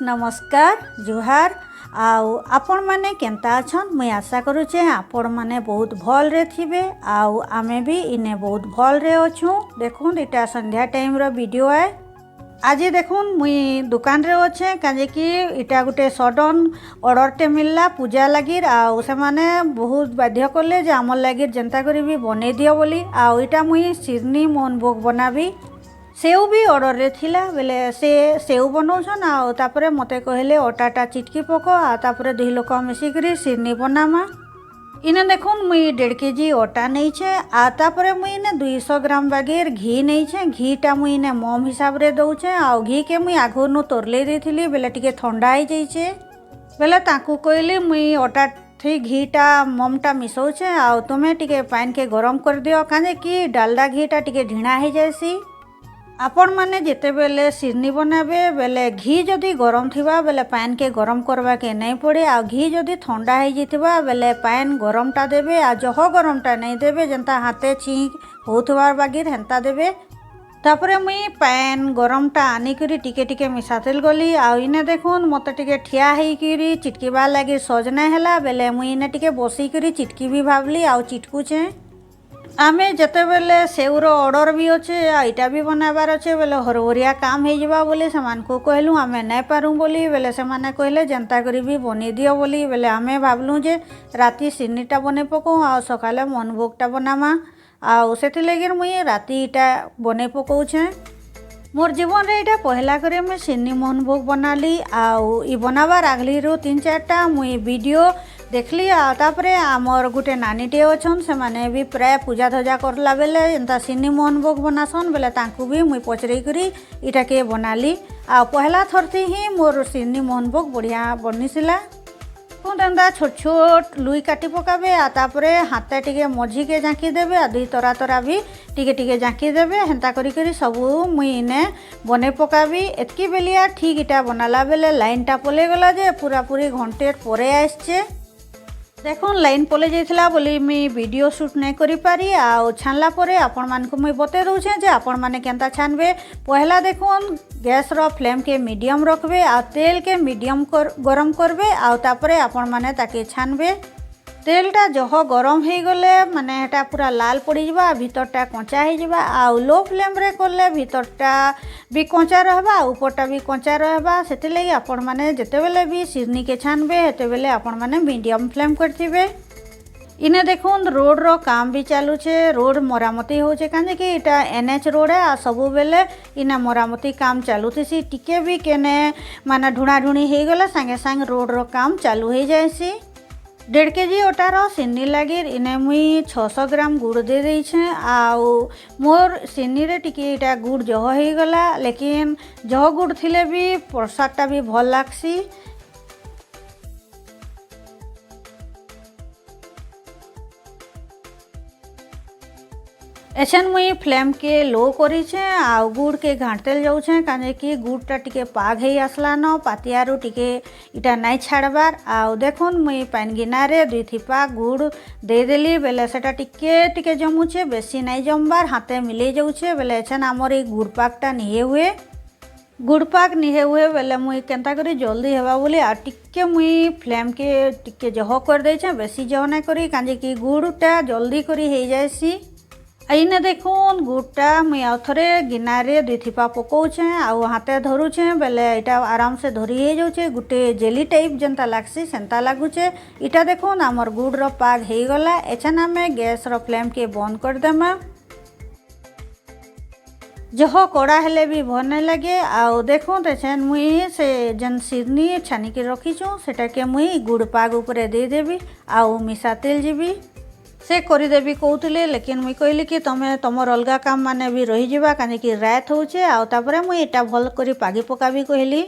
नमस्कार जुहार आउ आपण माने केंता अछन मुई आशा करूचे आपण माने बहुत भल रे थिबे आउ आमे भी इने बहुत भल रे अछु। देखुन इटा संध्या टाइम रो वीडियो है। आज देखुन मुई दुकान रे अच्छे काजे कि इटा गुटे सडन ऑर्डर टे मिलला पूजा लगी आउ से माने बहुत बाध्य करले जे आमर लगी जेंता करी भी बने दियो बोली आउ इटा मुई सिरनी मोहन भोग बनाबी। सेव भी ऑर्डर रे थिला बेले से सेव बनाउछन आउ तापरे मते कहले अटाटा चिटकी पको आ तापरे दुई लोक मिसिकरी सिरनी बनामा। इने देखुन मुई 1.5 केजी अटा नहीं छे आ तापरे मुई ने 200 ग्राम बागेर घी नहीं छे। घीटा मुई ने मम हिसाब रे दउछे आउ घी के मुई आगोनु तोरले देथिली बेले टिके ठंडा हो जाइछे बेले ताकू कहली मुई अटा थी घीटा ममटा मिसौछे आउ तुमे टिके पानी के गरम कर दियो काजे कि डालडा घीटा टिके ढिणा हो जायसी। आपण माने जेते बेले सिरनी बनाबे बेले घी जदि गरम थिबा बेले पान के गरम करवा के नहीं पड़े आ घी जदि ठंडा हो जाइथिबा बेले पान गरमटा देबे आ जह गरमटा नहीं देबे जेंता हाथे छींक होथवार बागिर हेंता देबे। तापरे मुई पान गरमटा आनी करी टिके टिके मिसातिल गली आ इने देखुन मते टिके ठिया हेई करी चिटकीबा लागि सज नहीं हैला बेले मुई इने टिके बसी करी चिटकी भी भाबली आ चिटकुचे। आमे जते बेले सेउर ऑर्डर भी अच्छे इटा भी बनाबार अच्छे बेले हरहरिया काम हो जावा बोली समान को कहलु आमे नहीं पारूँ बोली बेले से माने कहले जनता करी भी बनी दियो बोली बेले आमे भाबलु जे राती सिरनीटा बने पकाऊँ आ सकाले मन भोगटा बनामा आउ सेति लगिर मुई राती इटा बने पकाउछे। मोर जीवन रे इटा पहला करे मैं सिरनी मोहन भोग बनाली आउ इ बनाबार आगली रो 3-4टा मुई वीडियो देखली आ तापरे आमर गुटे नानीटे अछन से माने भी प्राय पूजा धजा करला बेले एंता सिरनी मोहन भोग बनासन बेले तांकू भी मुई पचरई करी इटा के बनाली आ पहला थरती ही मोर सिरनी मोहन भोग बढ़िया बनिसिला। एंता छोट छोट लुई काटी पकाबे आ तापरे हाथे टिके मझी के जांकी देबे आ दुई तरा तरा भी टिके टिके जांकी देबे हेंता करी करी सबू मुई इने बने पकाबी। एतकी बेलिया ठीक इटा बनाला बेले लाइनटा पले गला जे पूरा पूरी घंटे परे आसचे। देखुन लाइन पले जाइथिला बोली मी वीडियो शूट नहीं करि पारी आ छानला परे आपण मानकु मुई बते दउछे जे आपण माने केनता छानबे। पहला देखुन गैस रो फ्लेम के मीडियम रखबे आ तेल के मीडियम गरम करबे आ तापरे आपण माने ताके छानबे। तेलटा जह गरम हो गले माने हेटा पूरा लाल पड़ी जावा भीतरटा कंचा हो जावा आ लो फ्लेम रे करले भीतरटा भी कंचा रहबा ऊपरटा भी कंचा रहबा। सेति लगी आपण माने जेते बेले भी सिरनी के छानबे हेते बेले आपण माने मीडियम फ्लेम करथिबे। इने देखुन रोड रो काम भी चालू छे रोड मरामती होचे काजे कि इटा एनएच रोड है आ सबु बेले इना मरामती काम चालू थीसी टिके भी केने माने ढुणा ढुणी हो गले संगे संग रोड रो काम चालू हो जायसी। 1.5 केजी अटार सिरनी लगी इने मुई 600 ग्राम गुड़ दे देछे आउ मोर सिरनी रे टिके इटा गुड़ जह हो गला लेकिन जह गुड़ थिले भी प्रसादटा भी भल लागसी। एछन मुई फ्लेम के लो करी छे आउ गुड़ के घांटेल जाऊे काजे कि गुड़टा टिके पाग ही आसला न पातियारू टिके इटा नहीं छाड़बार आउ देखुन मुई पान गिनारे 2 थिपा गुड़ दे देली बेले सेटा टिके टिके जमुचे बेसी नहीं जमबार हाथे मिले जाऊे बेले एछन आमर ई गुड़ पाकटा निहे हुए गुड़ पाक निहे हुए बेले मुई केनता करी जल्दी हेबा बोली आ टिके मुई फ्लेम के टिके जह कर देछे बेसी जह नहीं करी काजे कि गुड़टा जल्दी करी हो जायसी। इने देखुन गुड़टा मुई आउ थरे गिनारे 2 थिपा पकाउछे आउ हाथे धरुछे बेले इटा आराम से धरी हो जाउछे गुटे जेली टाइप जेंता लागसी सेंता लागुछे। इटा देखुन आमर गुड़ रो पाग हो गला एछन आमे गैस रो फ्लेम के बंद कर देमा। जह कड़ा हेले भी भर नहीं लगे आउ देखुन एछन मुई से जन सिरनी छानी के रखीछु सेटा के मुई गुड़ पाग ऊपर दे देबी आउ मिसातिल जीबी से करदेवी कहते लेकिन मुई कहली कि तमे तुमर अलगा काम माने भी रही जावा काहे कि रात होचे आ तापरे मुई एटा भल करी पागी पकाबी कहली।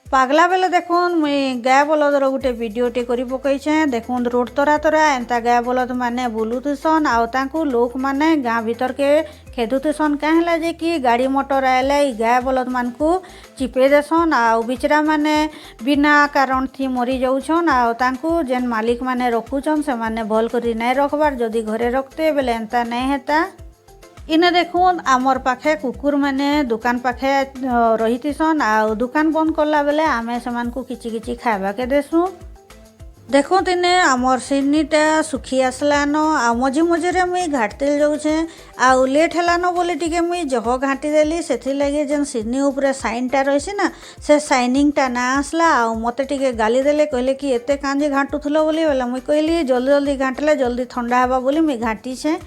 पागला बेले देखुन मुई गाय बलदर गोटे वीडियोटे करी पकईछे देखुन रोड तरा तरा एंता गाय बलद माने बुलुथसन आउ तांकू लोक माने गाँ भीतर के खेदुथसन कहला जे कि गाड़ी मोटर आएले ई गाय बलद मानकू चिपे देसन आउ बिचरा माने बिना कारण थी मरी जाउछन आउ तांकू जेन मालिक माने रखुछन से माने भल करी नहीं रखबार जदि घरे रखते बेले एंता नहीं हेता। इने देखुन आमर पाखे कुकुर मैंने दुकान पाखे रहीथिसन आ दुकान बंद करला बेले आमे समान को किछि किछि खाइबा के देसु। देखो दिने आमर सिनीटा सुखी आसलान आ मझे मझे रे मुई घाटते जाऊछे आ लेट हेलान बोली टिके मुई जह घाटी देली सेथि लगे जेन सिनी ऊपर साइनटा रहिसे ना से साइनिंगटा ना आसला आ मते टिके गाली देले कहले कि एते कांजे घाटुथलो बोली बोला मुई कहली जल्दी जल्दी घाटले जल्दी ठंडा हेबा बोली मुई घाटी छे।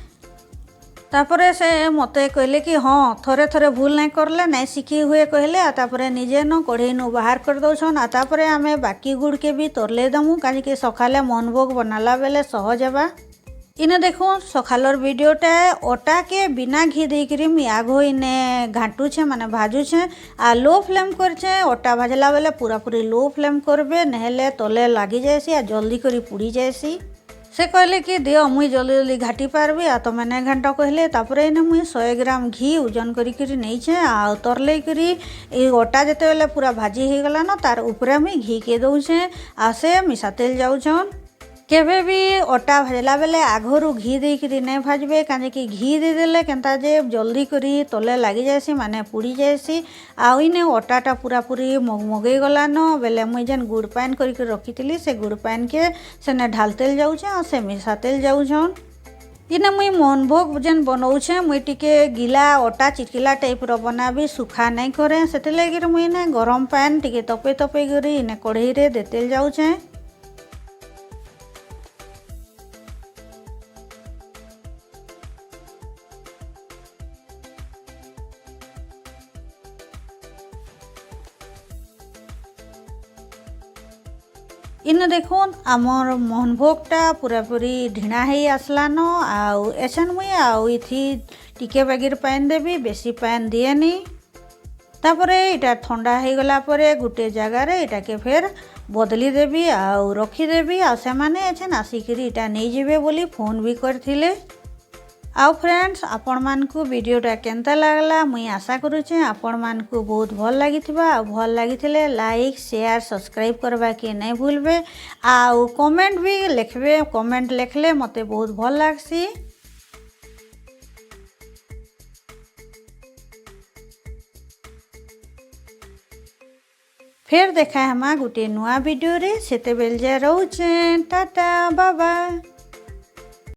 तापरे से मते कहले कि हाँ थोरे थोरे भूल नहीं करले नहीं शिखी हुए कहले आ तापरे निजे न कढ़ई नु बाहर कर दौछन आ तापरे आमे बाकी गुड़ के भी तोरले दमु काहे कि सकाले मनभोग बनाला बेले सहज हेबा। इने देखो सकालर वीडियोटा ओटा के बिना घी देकरी मुई आगो इने घाटुछे माने भाजुछे आ लो फ्लेम करछे। ओटा भाजला बेले पूरा पूरी लो फ्लेम करबे नहेले तले लागी जायसी आ जल्दी करी पुड़ी जायसी। से कहले कि दियो मुई जल्दी जल्दी घाटी पारबी आ तो मैंने घंटा कहले तापरे इने मुई 100 ग्राम घी ओजन करी नहींछे आ तरले करी ए ओटा जेते बेले पूरा भाजी हो गला न तार ऊपर मुई घी के दउछे आ से मिसातेल जाउछन। केबे भी ओटा भाजला बेले आघरू घी देकरी नहीं भाजबे काजे कि घी दे देले केनता जे जल्दी करी तले लागी जायसी माने पुड़ी जायसी आ इने ओटाटा पूरा पूरी मगमगई गला न बेले मुई जेन गुड़ पान करी रखीथिली से गुड़ पान के सेने ढालतेल जाउछे आ से मिसातेल जाउछन। इने मुई मनभोग जेन बनाउछे मुई टिके गिला ओटा चिटकिला टाइप रो बनाबी सुखा नहीं करे सेते लगी मुई ने गरम पान टिके तपे तपे करी इने कढ़ई रे देतेल जाउछे। इने देखुन आमर मोहनभोगटा पूरा पूरी ढिणा ही आसलान आउ एछन मुई आउ इथि टिके बागिर पान देबी बेसी पान दिएनी। तापरे इटा ठंडा हो गला परे गुटे जगह रे इटा के फेर बदली देबी आउ रखी देबी आ से माने एछन आसिकरी इटा नहीं जिवे बोली फोन भी करथिले। आउ फ्रेंड्स आपण मानकु वीडियोटा केनता लागला मुई आशा करूछे आपण मानकु बहुत भल लागिथिबा आ भल लागिथिले लाइक शेयर सब्सक्राइब करबा के नहीं भूलबे आउ कमेंट भी लिखबे कमेंट लिखले मते बहुत भल लागसी। फिर देखा हमा गुटे नुआ वीडियो रे सेते बेल जे रहउछे टाटा बाय बाय।